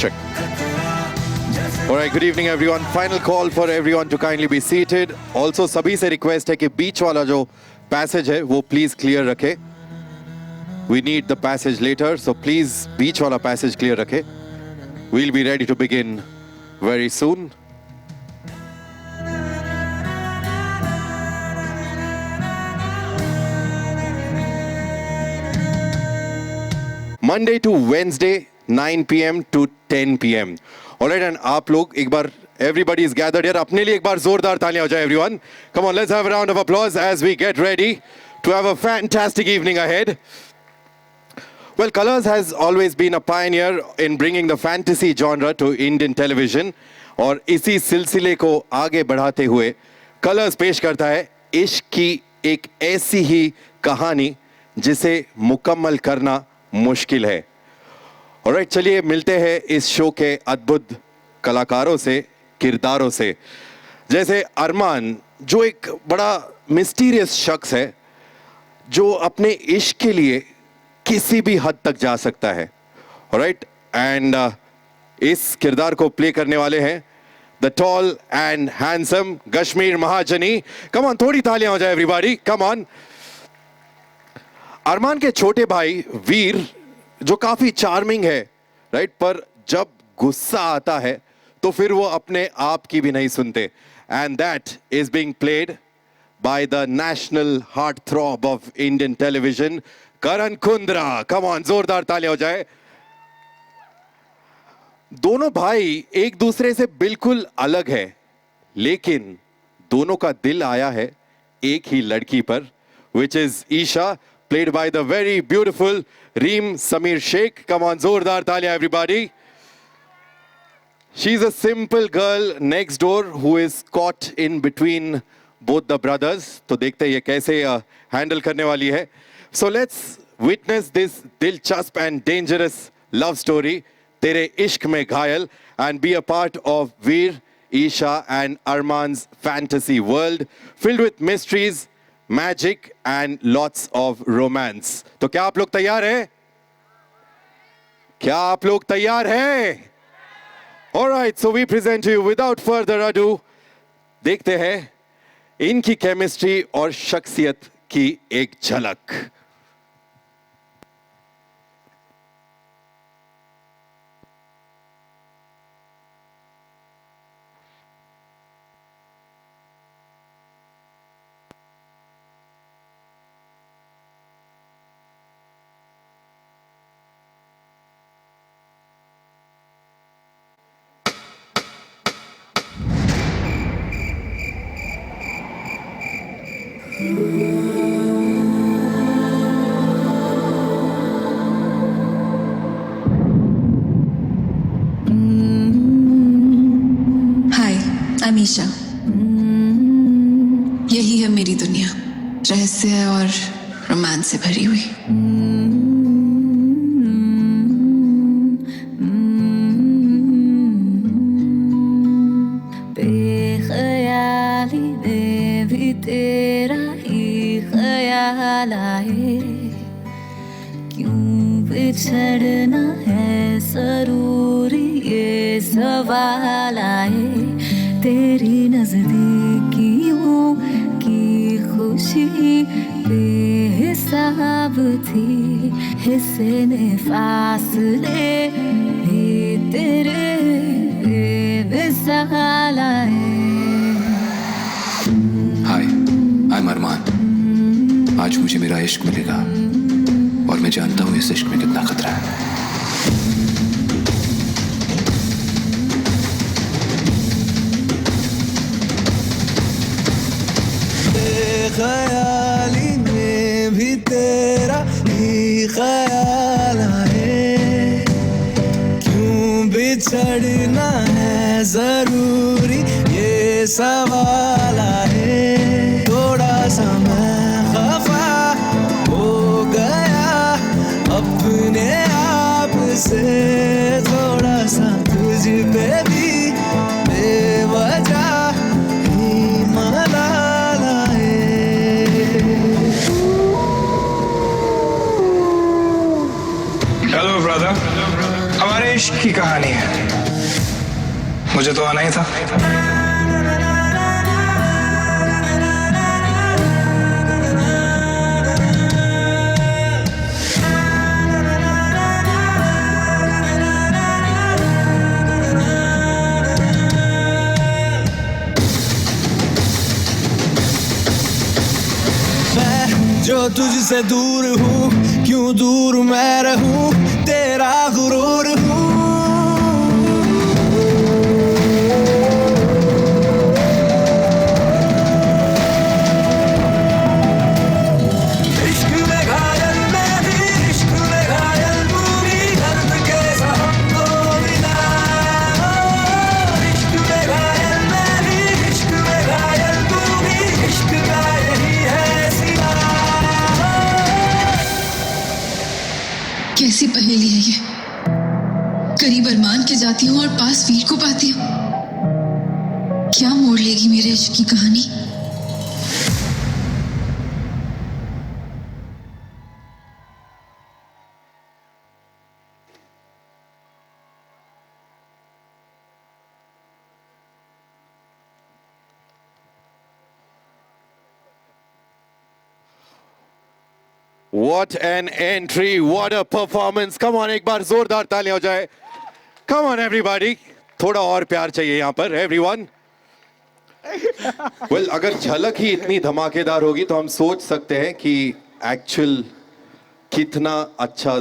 Check. All right, good evening everyone. Final call for everyone to kindly be seated. Also सभी से request है कि बीच वाला जो passage है वो please clear रखे. We need the passage later, so please बीच वाला passage clear रखे. We'll be ready to begin very soon. Monday to Wednesday, 9 p.m. to 10 p.m. Alright, and आप लोग एक बार everybody is gathered here. अपने लिए एक बार जोरदार तालियां हो जाए everyone. Come on, let's have a round of applause as we get ready to have a fantastic evening ahead. Well, Colors has always been a pioneer in bringing the fantasy genre to Indian television. और इसी सिलसिले को आगे बढ़ाते हुए Colors पेश करता है इश्क की एक ऐसी ही कहानी जिसे मुकम्मल करना मुश्किल है. ऑलराइट, चलिए मिलते हैं इस शो के अद्भुत कलाकारों से, किरदारों से. जैसे अरमान, जो एक बड़ा मिस्टीरियस शख्स है जो अपने इश्क के लिए किसी भी हद तक जा सकता है. ऑलराइट, एंड इस किरदार को प्ले करने वाले हैं the tall and handsome Kashmir Mahajani. Come on, थोड़ी तालियां हो जाए एवरीबॉडी. Come on. अरमान के छोटे भाई वीर जो काफी चार्मिंग है, राइट, पर जब गुस्सा आता है तो फिर वो अपने आप की भी नहीं सुनते. And that is being played by the national heart throb of Indian television, Karan Kundra. Come on, जोरदार तालियां हो जाए. दोनों भाई एक दूसरे से बिल्कुल अलग है, लेकिन दोनों का दिल आया है एक ही लड़की पर, which is Isha, played by the very beautiful Reem Samir Sheikh. Come on, zordar talia everybody. She's a simple girl next door who is caught in between both the brothers. तो देखते हैं ये कैसे handle करने वाली है. So let's witness this दिलचस्प and dangerous love story, तेरे इश्क में घायल, and be a part of Veer, Isha and Arman's fantasy world filled with mysteries, magic and lots of romance. तो क्या आप लोग तैयार हैं? क्या आप लोग तैयार हैं? Alright, so we present you without further ado. देखते हैं इनकी केमिस्ट्री और शख्सियत की एक झलक. अमीशा, यही है मेरी दुनिया, रहस्य और रोमांस से भरी हुई. बेख्याली में भी तेरा ही ख्याल आए, क्यों बिछड़ना है जरूरी ये सवाल आए. तेरी नजदीकियों की खुशी बेहिसाब थी, हिस्से ने फासले भी तेरे बेमिसाल आए. हाय, आई एम अरमान. आज मुझे मेरा इश्क मिलेगा और मैं जानता हूँ इस इश्क में कितना खतरा है. ख्याली में भी तेरा ही ख्याल आए, क्यों बिछड़ना है जरूरी ये सवाल आए. थोड़ा सा मैं खफा हो गया अपने आप से, थोड़ा सा तुझ पे भी बेवजह ही मलाल आए. हेलो ब्रदर, हमारे हमारे इश्क की कहानी है, मुझे तो आना ही था। जो तुझसे दूर हूँ, क्यों दूर मैं रहूँ, तेरा गुरूर हूँ। इश्क में घायल मैं भी, इश्क में घायल तू भी, दर्द के हम दो बिना। इश्क में घायल मैं भी, इश्क में घायल तू भी, इश्क का यही है सिला। कैसी पहेली है ये? करीब अरमान के जाती हूँ और पास वीर को पाती हूँ। क्या मोड़ लेगी मेरे इश्क की कहानी? What an entry, what a performance. Come on, एक बार जोरदार तालियां हो जाए. Come on everybody. थोड़ा और प्यार चाहिए यहाँ पर everyone. Well, अगर झलक ही इतनी धमाकेदार होगी तो हम सोच सकते हैं कि actual कितना अच्छा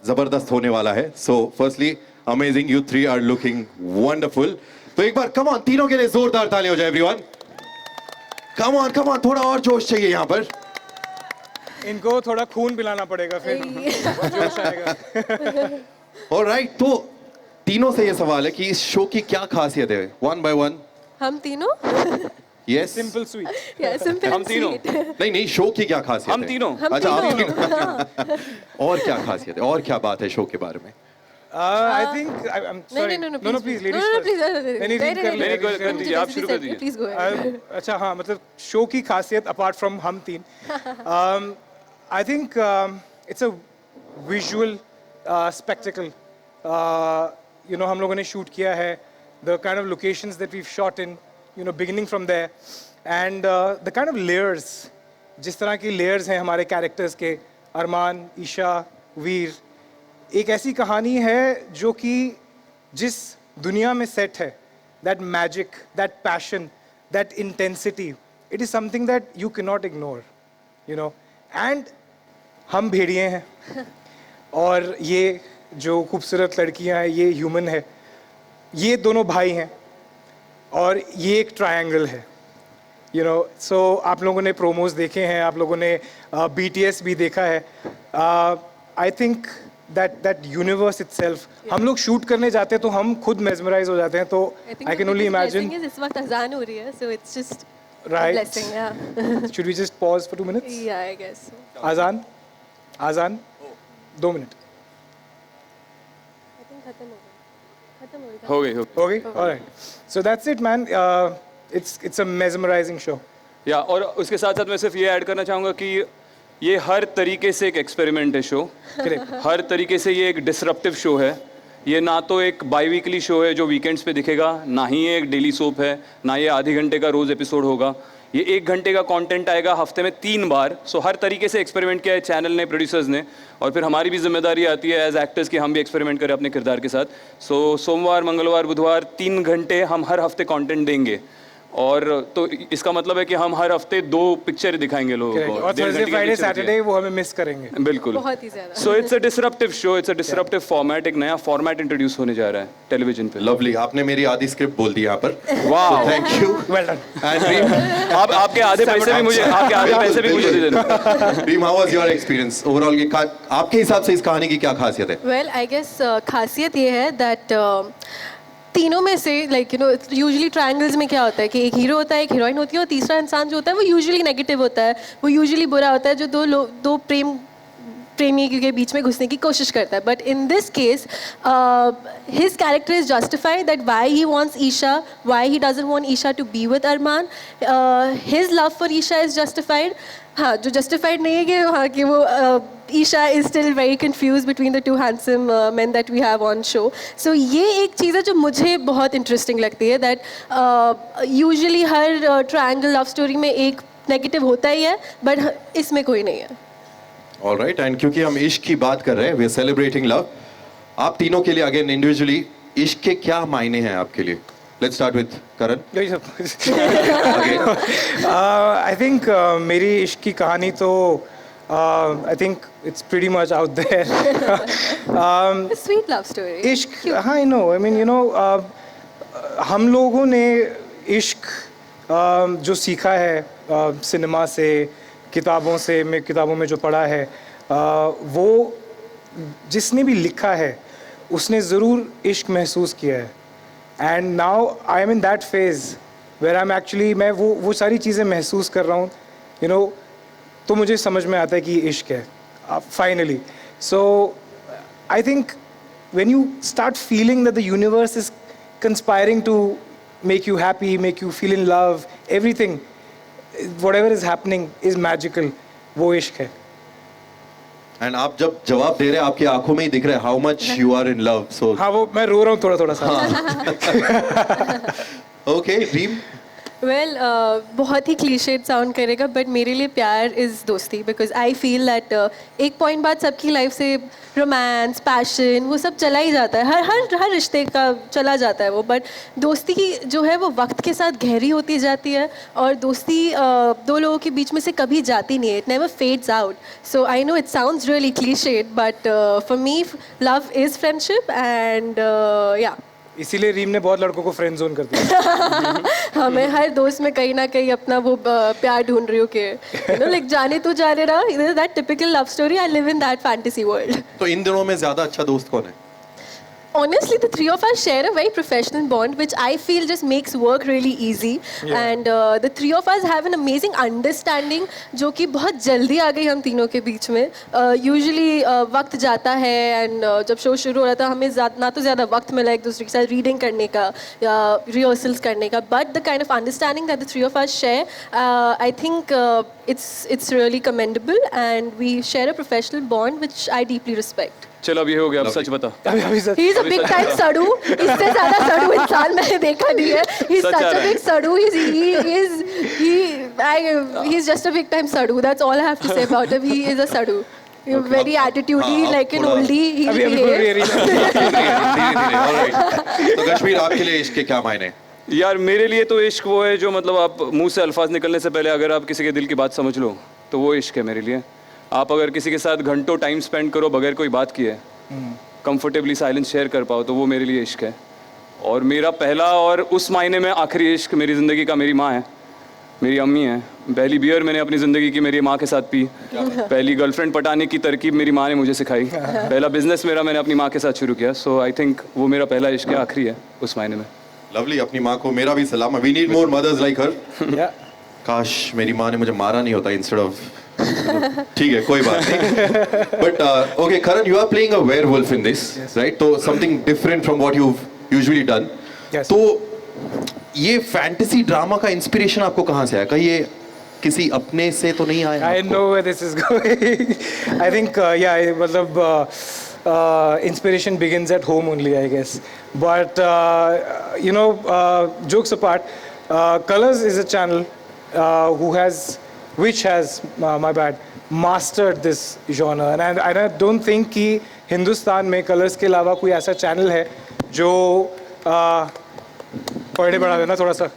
जबरदस्त होने वाला है. So firstly, amazing, you three are looking wonderful. तो एक बार come on, तीनों के लिए जोरदार तालियां हो जाए everyone. Come on, थोड़ा और जोश चाहिए यहाँ पर. इनको थोड़ा खून पिलाना पड़ेगा फिर जोश आएगा। Alright, तो तीनों से ये सवाल है कि इस शो की क्या खासियत है? One by one. हम तीनों Yes. Simple sweet. सिंपल हम तीनों। नहीं शो की क्या खासियत हम है? तीनों। अच्छा आप तीनों। और क्या खासियत है? और क्या बात है शो के बारे में? I think I'm sorry. No, please, please. ladies No, first. please. Anything कर ले। कर दीजिए, आप शुरू कर दीजिए। Please go ahead. अच्छा हाँ, मतलब शो की खासियत apart from हम तीन, I think it's a visual spectacle. You know, हम लोगों ने shoot किया है, the kind of locations that we've shot in, you know, beginning from there, and the kind of layers, जिस तरह की layers हैं हमारे characters के, अरमान, ईशा, वीर, एक ऐसी कहानी है जो कि जिस दुनिया में सेट है, that magic, that passion, that intensity, it is something that you cannot ignore, you know. And हम भेड़िए हैं और ये जो खूबसूरत लड़कियां हैं ये ह्यूमन है, ये दोनों भाई हैं और ये एक ट्रायंगल है, you know. So आप लोगों ने प्रोमोज देखे हैं, आप लोगों ने BTS भी देखा है. I think that universe itself, हम लोग शूट करने जाते हैं तो हम खुद मेस्मराइज हो जाते हैं. तो I can only imagine. इस वक्त अजान हो रही है, so it's just Right. blessing, yeah. Should we just pause for 2 minutes? Yeah, I guess so. Azan 2 minute I think खत्म हो गया. हो गई। All right. So that's it, man. It's a mesmerizing show. या और उसके साथ साथ मैं सिर्फ ये ऐड करना चाहूँगा कि ये हर तरीके से एक एक्सपेरिमेंट है शो। हर तरीके से ये एक डिसरप्टिव शो है। ये ना तो एक बाई वीकली शो है जो वीकेंड्स पे दिखेगा, ना ही ये एक डेली सोप है, ना ये आधे घंटे का रोज़ एपिसोड होगा। ये 1 घंटे का कंटेंट आएगा हफ्ते में 3 बार। सो हर तरीके से एक्सपेरिमेंट किया है चैनल ने, प्रोड्यूसर्स ने, और फिर हमारी भी जिम्मेदारी आती है एज एक्टर्स कि हम भी एक्सपेरिमेंट करें अपने किरदार के साथ। सो सोमवार, मंगलवार, बुधवार 3 घंटे हम हर हफ्ते कंटेंट देंगे, और तो इसका मतलब है कि हम हर हफ्ते 2 पिक्चर दिखाएंगे लोगों को। और थर्सडे, फ्राइडे, सैटरडे वो हमें मिस करेंगे। बिल्कुल, बहुत ही ज़्यादा। So it's a disruptive show, it's a disruptive format. एक नया फॉर्मेट इंट्रोड्यूस होने जा रहा है टेलीविजन पे। लवली, आपने मेरी आधी स्क्रिप्ट बोल दी यहाँ पर. वाह, थैंक यू. Well done. आप आपके आधे पैसे भी मुझे, आपके आधे पैसे भी मुझे दे देना। Dream, how was your experience overall? आपके हिसाब से इस कहानी की क्या खासियत है? वेल आई गेस खासियत ये है दैट तीनों में से like you know usually triangles में क्या होता है कि एक हीरो होता है, एक हीरोइन होती है, और तीसरा इंसान जो होता है वो यूजुअली नेगेटिव होता है, वो यूजुअली बुरा होता है, जो दो प्रेमी के बीच में घुसने की कोशिश करता है. But in this case his character is justified that why he wants Isha, why he doesn't want Isha to be with Armaan, his love for Isha is justified, हाँ जो जस्टिफाइड नहीं है कि हाँ कि वो Isha is still very confuse between the two handsome men that we have on show. So ये एक चीज़ है जो मुझे बहुत इंटरेस्टिंग लगती है, that usually her triangle love story में एक नेगेटिव होता ही है, बट इसमें कोई नहीं है. ऑलराइट, एंड क्योंकि हम इश्क की बात कर रहे हैं, वी आर सेलिब्रेटिंग लव. आप तीनों के लिए अगेन इंडिविजुअली इश्क के क्या मायने हैं आपके लिए? Let's start with Karan. I think मेरी इश्क की कहानी तो I think it's pretty much out there. Sweet love story. इश्क, हाँ I know, I mean you know, हम लोगों ने इश्क जो सीखा है सिनेमा से, किताबों से, मैं किताबों में जो पढ़ा है, वो जिसने भी लिखा है उसने ज़रूर इश्क महसूस किया है. And now I am in that phase where I am actually, मैं वो सारी चीज़ें महसूस कर रहा हूँ, यू नो, तो मुझे समझ में आता है कि ये इश्क है finally. So I think when you start feeling that the universe is conspiring to make you happy, make you feel in love, everything, whatever is happening is magical, वो इश्क है. एंड आप जब जवाब दे रहे हैं आपकी आंखों में ही दिख रहा है how much you are in love. So हाँ, वो मैं रो रहा हूँ थोड़ा थोड़ा सा. ओके रीम. वेल बहुत ही क्लीशेड साउंड करेगा, बट मेरे लिए प्यार इज़ दोस्ती, बिकॉज आई फील दैट एक पॉइंट बाद सबकी लाइफ से रोमांस, पैशन, वो सब चला ही जाता है, हर रिश्ते का चला जाता है वो, बट दोस्ती जो है वो वक्त के साथ गहरी होती जाती है, और दोस्ती दो लोगों के बीच में से कभी जाती नहीं है, it never fades out. So I know it sounds really clichéd, but for me love is friendship and या. इसीलिए रीम ने बहुत लड़कों को फ्रेंड जोन कर दिया. हाँ, मैं हर दोस्त में कहीं ना कहीं अपना वो प्यार ढूंढ रही हूँ कि यू नो लाइक जाने तू जाने रहा, that typical love story, I live in that fantasy world. तो इन दिनों में ज्यादा अच्छा दोस्त कौन है? Honestly, the three of us share a very professional bond, which I feel just makes work really easy. Yeah. And the three of us have an amazing understanding, जो कि बहुत जल्दी आ गई हम तीनों के बीच में. Usually वक्त जाता है, and जब शो शुरू हो रहा था हमें ना तो ज़्यादा वक्त मिला एक दूसरे के साथ रीडिंग करने का या रिहर्सल्स करने का, but the kind of understanding that the three of us share, I think it's really commendable, and we share a professional bond which I deeply respect. चलो अब ये हो गया, अब सच बता. अभी सच. He is a big time सड़ू. इससे ज़्यादा सड़ू इंसान मैंने देखा नहीं है. He's such such uh a रहा है. big सड़ू. He's just a big time सड़ू. That's all I have to say about him. He is a सड़ू. Very attitudey, हाँ, like an थोड़ा- oldie. He अभी बोल रही है behaves. रीम. ऑलराइट. तो कश्मीर आपके लिए इश्क के क्या मायने हैं? यार मेरे लिए तो इश्क वो है जो मतलब आप मुंह से अल्फाज निकलने से पहले अगर आप किसी के दिल की बात समझ लो तो वो इश्क है मेरे लिए. आप अगर किसी के साथ घंटों टाइम स्पेंड करो बगैर कोई बात किए, कंफर्टेबली साइलेंस शेयर कर पाओ, तो वो मेरे लिए इश्क है. और मेरा पहला और उस मायने में आखिरी इश्क मेरी ज़िंदगी का मेरी माँ है, मेरी अम्मी है. पहली बियर मैंने अपनी ज़िंदगी की मेरी माँ के साथ पी. पहली गर्लफ्रेंड पटाने की तरकीब मेरी माँ ने मुझे सिखाई. पहला बिजनेस मेरा मैंने अपनी माँ के साथ शुरू किया. सो आई थिंक वो मेरा पहला इश्क है, आखिरी है उस मायने में. लवली. अपनी माँ को मेरा भी सलाम. We need more mothers like her. Yeah. काश मेरी माँ ने मुझे मारा नहीं होता इंस्टेड ऑफ. ठीक है, कोई बात नहीं. But okay Karan, you are playing a werewolf in this, right? तो something different from what you usually done. Yes. तो ये फैंटेसी ड्रामा का इंस्पिरेशन आपको कहाँ से आया? कहीं ये किसी अपने से तो नहीं आया? I know where this is going. I think yeah, मतलब inspiration begins at home only, I guess. But you know, jokes apart, Colors is a channel which has my bad, mastered this genre, and I don't think कि हिंदुस्तान में Colors के अलावा कोई ऐसा channel है जो पढ़े बढ़ा देना थोड़ा सा.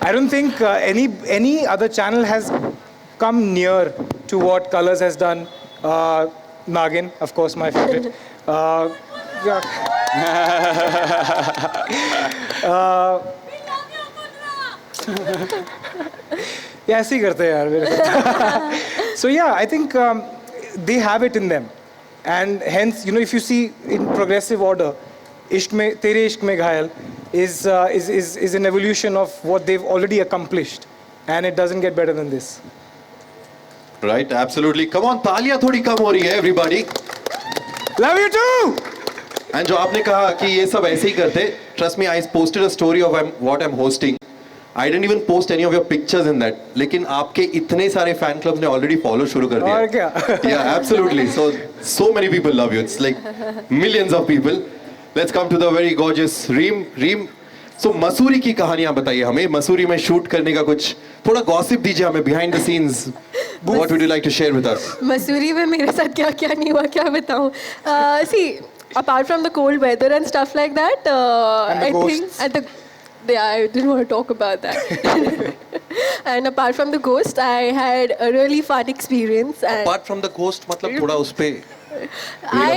I don't think any other channel has come near to what Colors has done. Nagin, of course, my favorite. Yeah. Yeah, ऐसे ही करते हैं यार मेरे. So yeah, I think they have it in them, and hence, you know, if you see in progressive order, इश्क में तेरे इश्क में घायल is an evolution of what they've already accomplished, and it doesn't get better than this. Right, absolutely. Come on, तालियां थोड़ी कम हो रही है everybody. Love you too. And जो आपने कहा कि ये सब ऐसे ही करते, trust me, I posted a story of what I'm hosting I didn't even post any of your pictures in that. लेकिन आपके इतने सारे fan clubs ने already follow शुरू कर दिया. और क्या? Yeah, absolutely. So many people love you. It's like millions of people. Let's come to the very gorgeous Reem. So Mussoorie की कहानियां बताइए हमें. मसूरी में शूट करने का कुछ थोड़ा गॉसिप दीजिए हमें behind the scenes. What would you like to share with us? Mussoorie में मेरे साथ क्या क्या नहीं हुआ क्या बताऊँ. See, apart from the cold weather and stuff like that, I ghosts. think I didn't want to talk about that. And apart from the ghost, I had a really fun experience. And Apart from the ghost मतलब थोड़ा उस पे I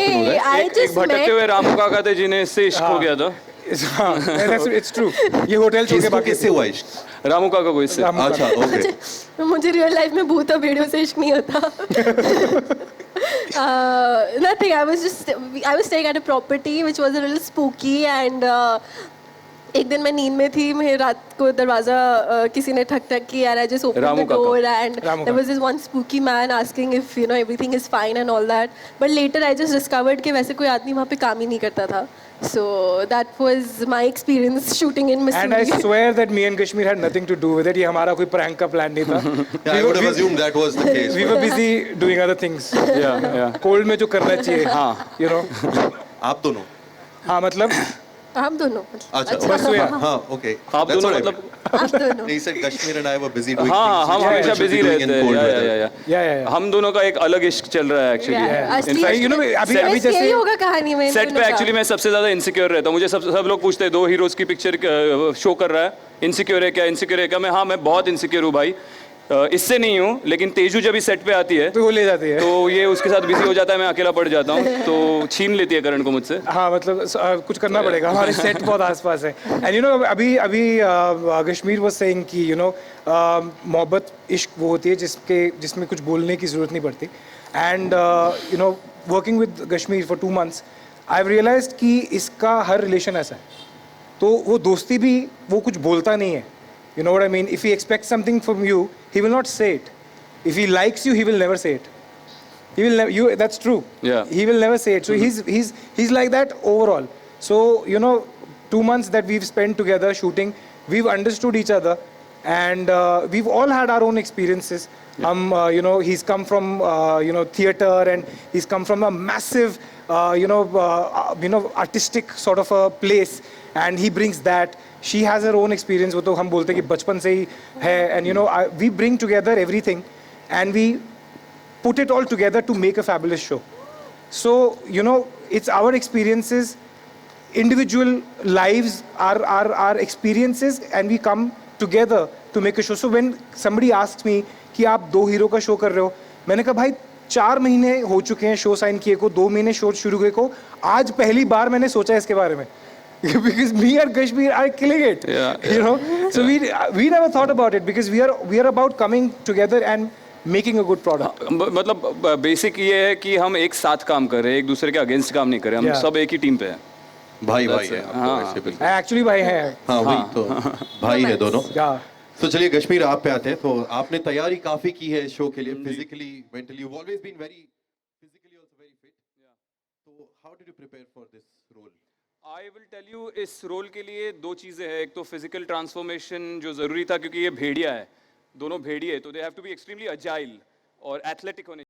एक just भटकते met. हुए रामू काका थे जिन्हें इससे इश्क हो गया था. It's true. ये होटल छोड़ के किसको बाकी किससे हुआ इश्क? रामू काका को इससे. रामू अच्छा ओके. मुझे रियल लाइफ में भूत और भेड़ियों से इश्क नहीं होता. Nothing. I was staying at a property which was a little spooky and एक दिन मैं नींद में थी. मैं रात को दरवाजा किसी ने ठक ठक किया and I just opened Ramu the door and Ramu there was this one spooky man asking if everything is fine and all that. But later I just discovered कि वैसे कोई आदमी वहाँ पे काम ही नहीं करता था. So that was my experience shooting in And I Missouri. swear that me and Kashmir had nothing to do with it. ये हमारा कोई prank का plan नहीं था. Yeah, I would have assumed that was the case. We were busy doing other things. Yeah. Cold में जो करना चाहिए. हाँ. You know. आप दोनों. हाँ मतलब हम दोनों. अच्छा मसूरी. हाँ okay. आप That's दोनों what I मतलब. meant. आप दोनों. He said Kashmir and I were busy doing हाँ things हम which हमेशा we should busy be doing in रहते cold हैं. weather. Yeah. हम दोनों का एक अलग इश्क चल रहा है एक्चुअली. Yeah. In असली fact, You know अभी Set- अभी बस यही जैसे होगा कहानी में. इन सेट दोनों पे का. एक्चुअली मैं सबसे ज्यादा इनसिक्योर रहता हूँ. मुझे सब लोग पूछते हैं 2 हीरोज की पिक्चर शो कर रहा है, इनसिक्योर है क्या. मैं बहुत इनसिक्योर हूँ भाई. इससे नहीं हूँ लेकिन तेजू जब भी सेट पे आती है तो वो ले जाती है. तो ये उसके साथ बिजी हो जाता है, मैं अकेला पड़ जाता हूँ तो छीन लेती है करण को मुझसे. हाँ मतलब कुछ करना पड़ेगा. हमारे सेट बहुत आसपास है. And अभी कश्मीर was saying कि मोहब्बत इश्क वो होती है जिसमें कुछ बोलने की ज़रूरत नहीं पड़ती. And working with Kashmir for 2 months, I've realized कि इसका हर रिलेशन ऐसा है. तो वो दोस्ती भी वो कुछ बोलता नहीं है. You know what I mean? If he expects something from you, he will not say it. If he likes you, he will never say it. He will never. That's true. Yeah. He will never say it. So he's like that overall. So 2 months that we've spent together shooting, we've understood each other, and we've all had our own experiences. He's come from theater, and he's come from a massive artistic sort of a place, and he brings that. She has her own experience. वो तो हम बोलते हैं कि बचपन से ही है. And we bring together everything, and we put it all together to make a fabulous show. So it's our experiences, individual lives, our experiences, and we come together to make a show. So when somebody asks me कि आप 2 hero का show कर रहे हो, मैंने कहा भाई 4 महीने हो चुके हैं शो साइन किए को, 2 महीने शो शुरू हुए को. आज पहली बार मैंने सोचा इसके बारे में. Because me and Kashmir are killing it. So we never thought about it because we are about coming together and making a good product. मतलब बेसिक ये है कि हम एक साथ काम कर रहे हैं, एक दूसरे के अगेंस्ट काम नहीं कर रहे. हम Yeah. सब एक ही टीम पे हैं. भाई है आपको वैसे बिल्कुल. Actually भाई है. हाँ वही तो भाई है दोनों. Yeah. तो चलिए कश्मीर आप पे आते हैं. तो आपने तैयारी काफी की है शो के लिए, physically mentally. You've always been very physically also very fit. तो how did you prepare for this role? I will tell you, इस रोल के लिए 2 चीज़ें हैं. एक तो फिजिकल ट्रांसफॉर्मेशन जो ज़रूरी था क्योंकि ये भेड़िया है, दोनों भेड़िए, तो they have to be extremely agile और एथलेटिक होने